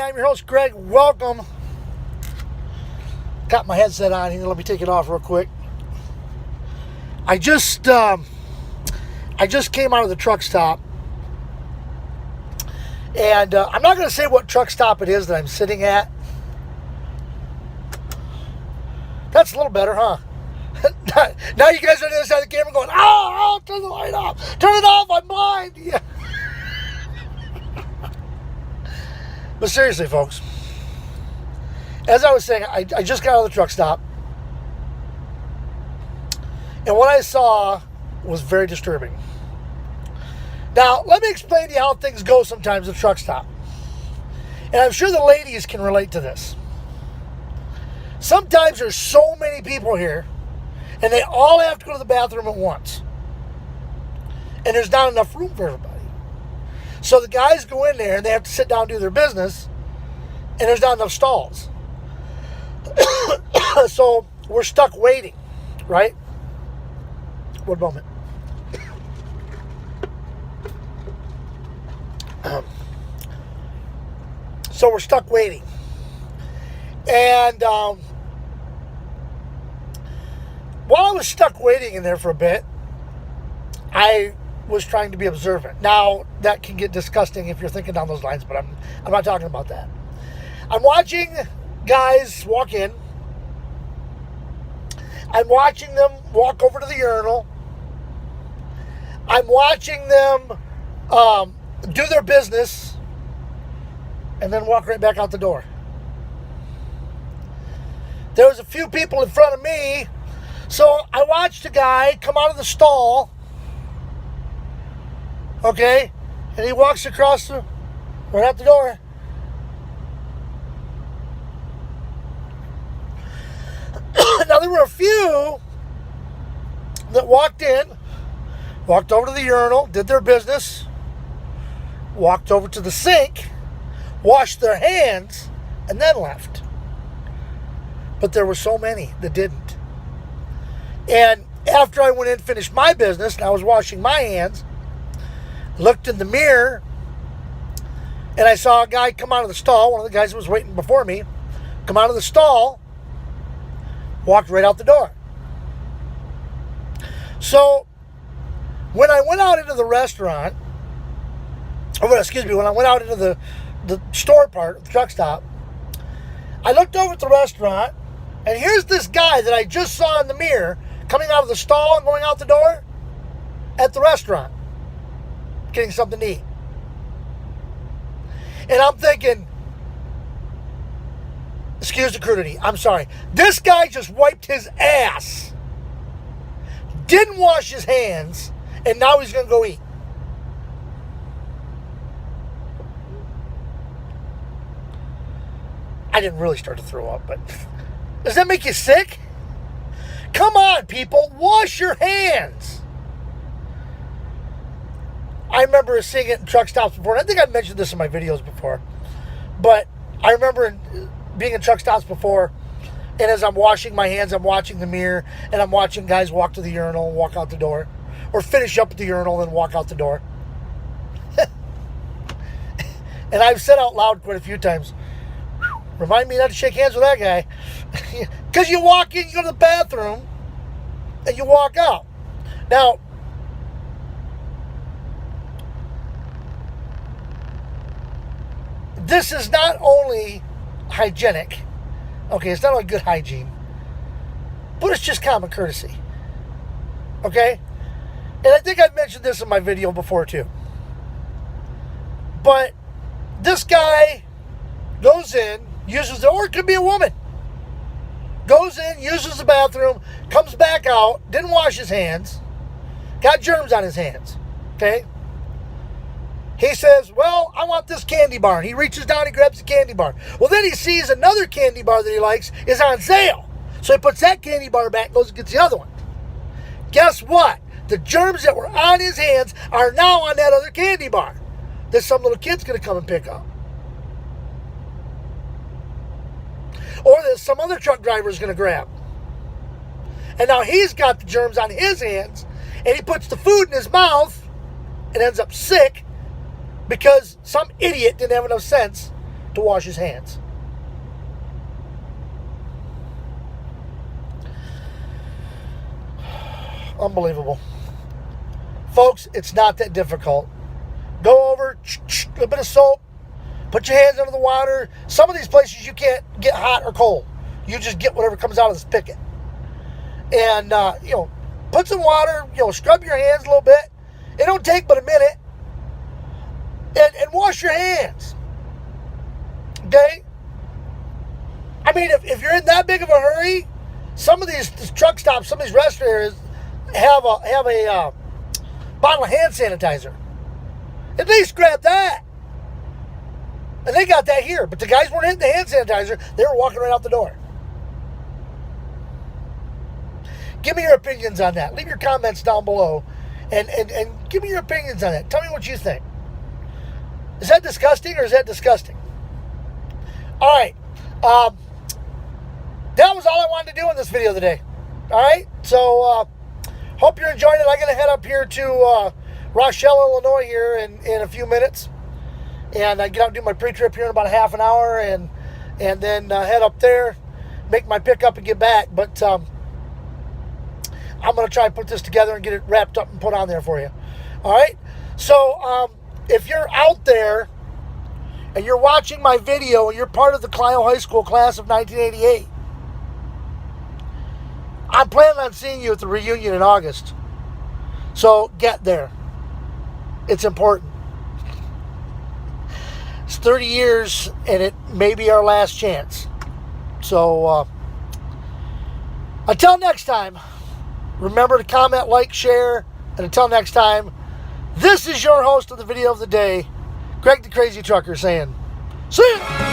Hey, I'm your host, Greg. Welcome. Got my headset on here. Let me take it off real quick. I just came out of the truck stop. And I'm not going to say what truck stop it is that I'm sitting at. That's a little better, huh? Now you guys are on the other side of the camera going, oh, turn the light off. Turn it off, I'm blind. Yeah. But seriously, folks, as I was saying, I just got out of the truck stop. And what I saw was very disturbing. Now, let me explain to you how things go sometimes at the truck stop. And I'm sure the ladies can relate to this. Sometimes there's so many people here, and they all have to go to the bathroom at once. And there's not enough room for everybody. So the guys go in there, and they have to sit down and do their business, and there's not enough stalls. So we're stuck waiting, right? One moment. So we're stuck waiting. And while I was stuck waiting in there for a bit, I was trying to be observant. Now, that can get disgusting if you're thinking down those lines, but I'm not talking about that. I'm watching guys walk in. I'm watching them walk over to the urinal. I'm watching them do their business and then walk right back out the door. There was a few people in front of me, so I watched a guy come out of the stall, okay, and he walks across right out the door. Now, there were a few that walked in, walked over to the urinal, did their business, walked over to the sink, washed their hands, and then left. But there were so many that didn't. And after I went in and finished my business, and I was washing my hands, looked in the mirror, and I saw a guy come out of the stall, one of the guys that was waiting before me, come out of the stall, walked right out the door. So, when I went out into the restaurant, when I went out into the store part of the truck stop, I looked over at the restaurant, and here's this guy that I just saw in the mirror coming out of the stall and going out the door at the restaurant, getting something to eat. And I'm thinking, excuse the crudity, I'm sorry. This guy just wiped his ass, didn't wash his hands, and now he's going to go eat. I didn't really start to throw up, but does that make you sick? Come on, people, wash your hands. I remember seeing it in truck stops before, and I think I've mentioned this in my videos before, but I remember being in truck stops before, and as I'm washing my hands, I'm watching the mirror, and I'm watching guys walk to the urinal and walk out the door, or finish up at the urinal and walk out the door. And I've said out loud quite a few times, remind me not to shake hands with that guy. Because you walk in, you go to the bathroom, and you walk out. Now, this is not only hygienic, okay, it's not only good hygiene, but it's just common courtesy, okay? And I think I've mentioned this in my video before too. But this guy goes in, uses or it could be a woman, goes in, uses the bathroom, comes back out, didn't wash his hands, got germs on his hands, okay? He says, well, I want this candy bar. And he reaches down and grabs the candy bar. Well, then he sees another candy bar that he likes is on sale. So he puts that candy bar back and goes and gets the other one. Guess what? The germs that were on his hands are now on that other candy bar that some little kid's going to come and pick up. Or that some other truck driver is going to grab. And now he's got the germs on his hands, and he puts the food in his mouth and ends up sick because some idiot didn't have enough sense to wash his hands. Unbelievable. Folks, it's not that difficult. Go over, a little bit of soap, put your hands under the water. Some of these places you can't get hot or cold. You just get whatever comes out of this spigot. And, put some water, scrub your hands a little bit. It don't take but a minute. And wash your hands. Okay? I mean, if you're in that big of a hurry, some of these truck stops, some of these rest areas have a bottle of hand sanitizer. At least grab that. And they got that here. But the guys weren't hitting the hand sanitizer. They were walking right out the door. Give me your opinions on that. Leave your comments down below. And give me your opinions on that. Tell me what you think. Is that disgusting or is that disgusting? All right. That was all I wanted to do in this video today. All right. So, hope you're enjoying it. I'm going to head up here to Rochelle, Illinois here in a few minutes. And I get out and do my pre-trip here in about a half an hour. And then head up there, make my pickup and get back. But I'm going to try and put this together and get it wrapped up and put on there for you. All right. So, if you're out there and you're watching my video and you're part of the Clio High School class of 1988, I'm planning on seeing you at the reunion in August. So get there. It's important. It's 30 years and it may be our last chance. So until next time, remember to comment, like, share, and until next time, this is your host of the video of the day, Greg the Crazy Trucker, saying, see ya!